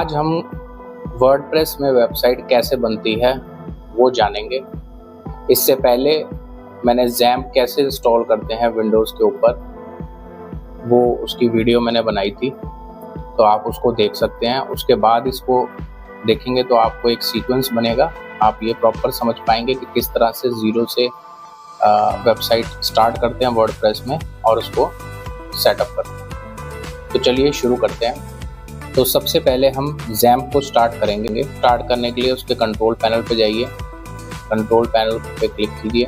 आज हम वर्डप्रेस में वेबसाइट कैसे बनती है वो जानेंगे। इससे पहले मैंने XAMPP कैसे इंस्टॉल करते हैं विंडोज़ के ऊपर, वो उसकी वीडियो मैंने बनाई थी, तो आप उसको देख सकते हैं। उसके बाद इसको देखेंगे तो आपको एक सीक्वेंस बनेगा, आप ये प्रॉपर समझ पाएंगे कि किस तरह से ज़ीरो से वेबसाइट स्टार्ट करते हैं वर्डप्रेस में और उसको सेटअप करते हैं। तो चलिए शुरू करते हैं। तो सबसे पहले हम XAMPP को स्टार्ट करेंगे। स्टार्ट करने के लिए उसके कंट्रोल पैनल पे जाइए, कंट्रोल पैनल पे क्लिक कीजिए,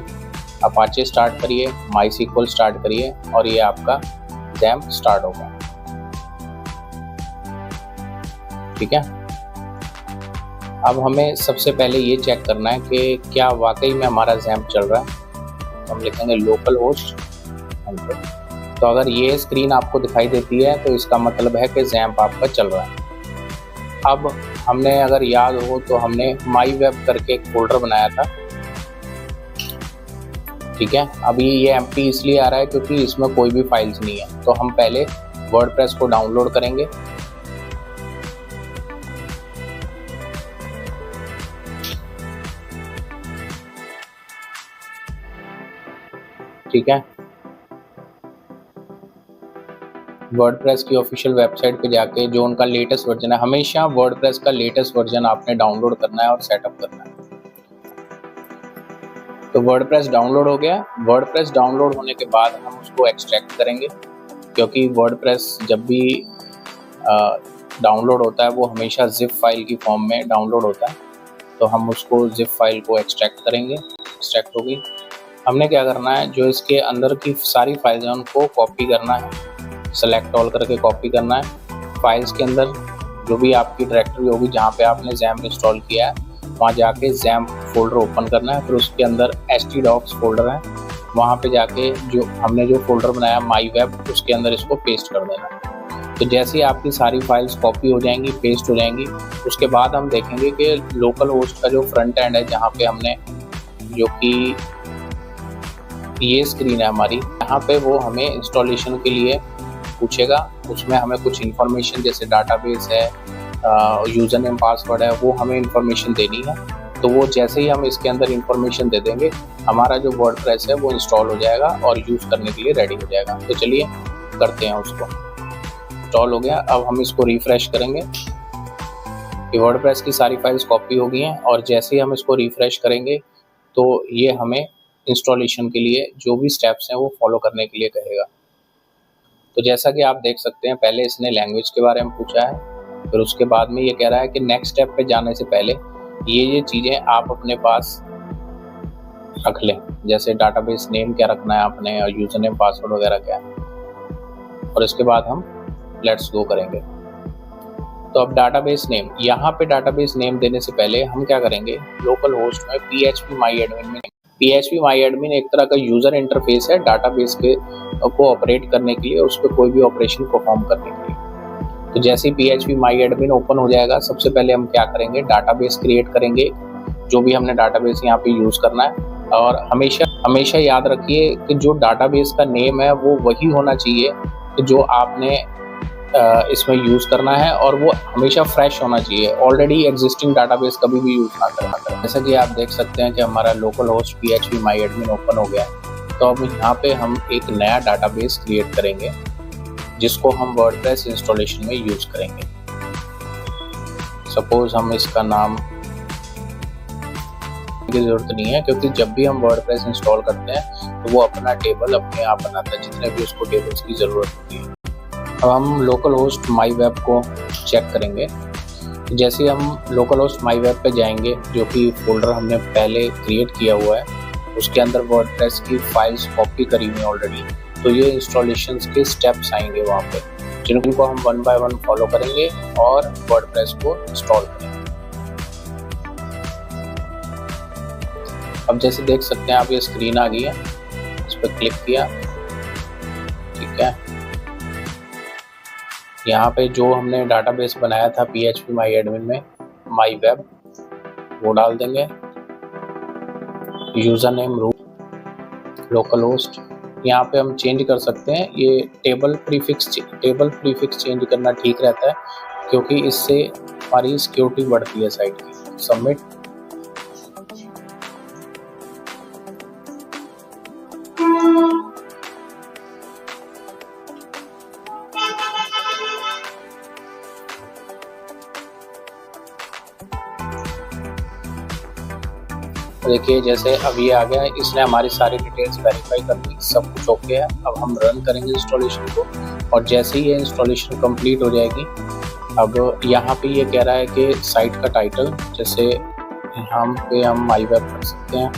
अपाचे स्टार्ट करिए, MySQL स्टार्ट करिए और ये आपका XAMPP स्टार्ट होगा। ठीक है, अब हमें सबसे पहले ये चेक करना है कि क्या वाकई में हमारा XAMPP चल रहा है। तो हम लिखेंगे लोकल होस्ट 100। तो अगर ये स्क्रीन आपको दिखाई देती है तो इसका मतलब है कि XAMPP आपका चल रहा है। अब हमने अगर याद हो तो हमने MyWeb करके एक फोल्डर बनाया था। ठीक है, अभी ये एम्प्टी इसलिए आ रहा है क्योंकि इसमें कोई भी फाइल्स नहीं है। तो हम पहले वर्डप्रेस को डाउनलोड करेंगे। ठीक है, वर्डप्रेस की ऑफिशियल वेबसाइट पे जाके जो उनका लेटेस्ट वर्जन है, हमेशा वर्डप्रेस का लेटेस्ट वर्जन आपने डाउनलोड करना है और सेटअप करना है। तो वर्डप्रेस डाउनलोड हो गया। वर्डप्रेस डाउनलोड होने के बाद हम उसको एक्सट्रैक्ट करेंगे, क्योंकि वर्डप्रेस जब भी डाउनलोड होता है वो हमेशा जिप फाइल की फॉर्म में डाउनलोड होता है। तो हम उसको जिप फाइल को एक्सट्रैक्ट करेंगे। एक्सट्रैक्ट हो गई। हमने क्या करना है, जो इसके अंदर की सारी फाइल्स हैं उनको कॉपी करना है, सेलेक्ट ऑल करके कॉपी करना है। फाइल्स के अंदर जो भी आपकी डायरेक्टरी होगी जहाँ पे आपने XAMPP इंस्टॉल किया है वहाँ जाके XAMPP फोल्डर ओपन करना है। फिर उसके अंदर htdocs फोल्डर है, वहाँ पे जाके जो हमने जो फोल्डर बनाया MyWeb उसके अंदर इसको पेस्ट कर देना है। तो जैसे ही आपकी सारी फाइल्स कॉपी हो जाएंगी, पेस्ट हो जाएंगी, उसके बाद हम देखेंगे कि लोकल होस्ट का जो फ्रंट एंड है जहाँ पे हमने जो कि ये स्क्रीन है हमारी, यहाँ पे वो हमें इंस्टॉलेशन के लिए पूछेगा। उसमें हमें कुछ इन्फॉर्मेशन जैसे डाटाबेस है, यूज़र नेम पासवर्ड है, वो हमें इन्फॉर्मेशन देनी है। तो वो जैसे ही हम इसके अंदर इन्फॉर्मेशन दे देंगे हमारा जो वर्डप्रेस है वो इंस्टॉल हो जाएगा और यूज़ करने के लिए रेडी हो जाएगा। तो चलिए करते हैं उसको। इंस्टॉल हो गया। अब हम इसको रिफ़्रेश करेंगे। ये वर्डप्रेस की सारी फाइल्स कॉपी हो गई हैं और जैसे ही हम इसको रिफ़्रेश करेंगे तो ये हमें इंस्टॉलेशन के लिए जो भी स्टेप्स हैं वो फॉलो करने के लिए कहेगा। तो जैसा कि आप देख सकते हैं, पहले इसने लैंग्वेज के बारे में पूछा है, फिर उसके बाद में ये कह रहा है कि नेक्स्ट स्टेप पे जाने से पहले ये चीज़ें आप अपने पास रख लें, जैसे डाटाबेस नेम क्या रखना है आपने और यूज़र नेम पासवर्ड वगैरह क्या है। और इसके बाद हम लेट्स गो करेंगे। तो अब डाटाबेस नेम, यहाँ पे डाटाबेस नेम देने से पहले हम क्या करेंगे, लोकल होस्ट में PHP MyAdmin में PHP MyAdmin एक तरह का यूज़र इंटरफेस है डाटाबेस के को ऑपरेट करने के लिए, उस पर कोई भी ऑपरेशन परफॉर्म करने के लिए। तो जैसे ही PHP MyAdmin ओपन हो जाएगा, सबसे पहले हम क्या करेंगे, डाटाबेस क्रिएट करेंगे, जो भी हमने डाटाबेस यहाँ पे यूज़ करना है। और हमेशा याद रखिए कि जो डाटाबेस का नेम है वो वही होना चाहिए कि जो आपने इसमें यूज़ करना है, और वो हमेशा फ्रेश होना चाहिए। ऑलरेडी एग्जिस्टिंग डाटाबेस कभी भी यूज़ ना करना। जैसा कि आप देख सकते हैं कि हमारा local host PHP MyAdmin open हो गया है। तो अब यहाँ पे हम एक नया डाटाबेस क्रिएट करेंगे जिसको हम वर्डप्रेस इंस्टॉलेशन में यूज़ करेंगे। सपोज हम इसका नाम की ज़रूरत नहीं है, क्योंकि जब भी हम वर्डप्रेस इंस्टॉल करते हैं तो वो अपना टेबल अपने आप बनाता है, जितने भी उसको टेबल्स की ज़रूरत होती है। अब हम लोकल होस्ट MyWeb को चेक करेंगे। जैसे ही हम लोकल होस्ट MyWeb पे जाएंगे, जो कि फोल्डर हमने पहले क्रिएट किया हुआ है, उसके अंदर वर्डप्रेस की फाइल्स कॉपी करी हुई हैं ऑलरेडी। तो ये इंस्टॉलेशंस के स्टेप्स आएंगे वहाँ पे, जिनको हम 1 बाय 1 फॉलो करेंगे और वर्डप्रेस को इंस्टॉल करेंगे। अब जैसे देख सकते हैं आप, ये स्क्रीन आ गई है, इस पर क्लिक किया। ठीक है, यहाँ पे जो हमने डाटाबेस बनाया था PHP MyAdmin में MyWeb, वो डाल देंगे। User name root, local host, यहाँ पे हम चेंज कर सकते हैं। ये टेबल प्रीफिक्स चेंज करना ठीक रहता है, क्योंकि इससे हमारी सिक्योरिटी बढ़ती है साइट की। सबमिट। देखिए जैसे अब ये आ गया है, इसने हमारी सारी डिटेल्स वेरीफाई कर दी, सब कुछ ओके है। अब हम रन करेंगे इंस्टॉलेशन को, और जैसे ही ये इंस्टॉलेशन कंप्लीट हो जाएगी, अब यहाँ पे ये कह रहा है कि साइट का टाइटल, जैसे यहाँ पे हम माई वेब कर सकते हैं,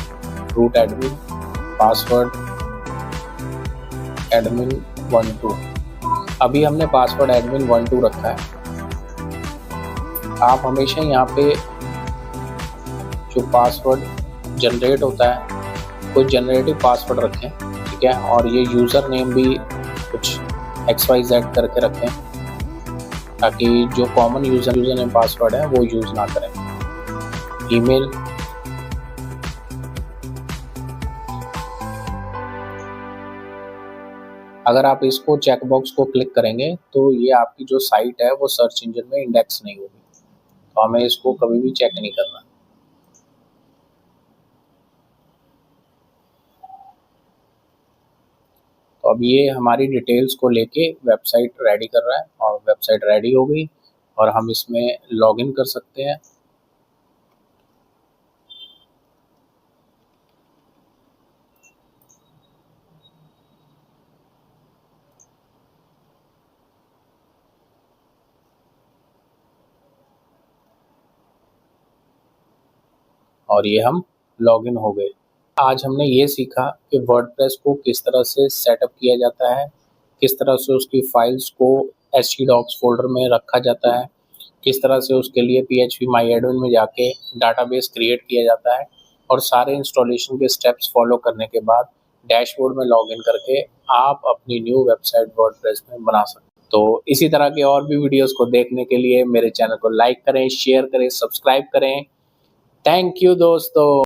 रूट एडमिन, पासवर्ड एडमिन 12। अभी हमने पासवर्ड एडमिन 12 रखा है। आप हमेशा यहाँ पे जो पासवर्ड जनरेट होता है कोई जनरेटिव पासवर्ड रखें, ठीक है। और ये यूज़र नेम भी कुछ XYZ करके रखें, ताकि जो कॉमन यूज़र नेम पासवर्ड है वो यूज़ ना करें। ईमेल, अगर आप इसको चेकबॉक्स को क्लिक करेंगे तो ये आपकी जो साइट है वो सर्च इंजन में इंडेक्स नहीं होगी, तो हमें इसको कभी भी चेक नहीं करना। तो अब ये हमारी डिटेल्स को लेके वेबसाइट रेडी कर रहा है, और वेबसाइट रेडी हो गई और हम इसमें लॉगिन कर सकते हैं। और ये हम लॉगिन हो गए। आज हमने ये सीखा कि वर्डप्रेस को किस तरह से सेटअप किया जाता है, किस तरह से उसकी फाइल्स को htdocs फोल्डर में रखा जाता है, किस तरह से उसके लिए phpMyAdmin में जाके डाटाबेस क्रिएट किया जाता है, और सारे इंस्टॉलेशन के स्टेप्स फॉलो करने के बाद डैशबोर्ड में लॉगिन करके आप अपनी न्यू वेबसाइट वर्डप्रेस में बना सकते हैं। तो इसी तरह के और भी वीडियोस को देखने के लिए मेरे चैनल को लाइक करें, शेयर करें, सब्सक्राइब करें। थैंक यू दोस्तों।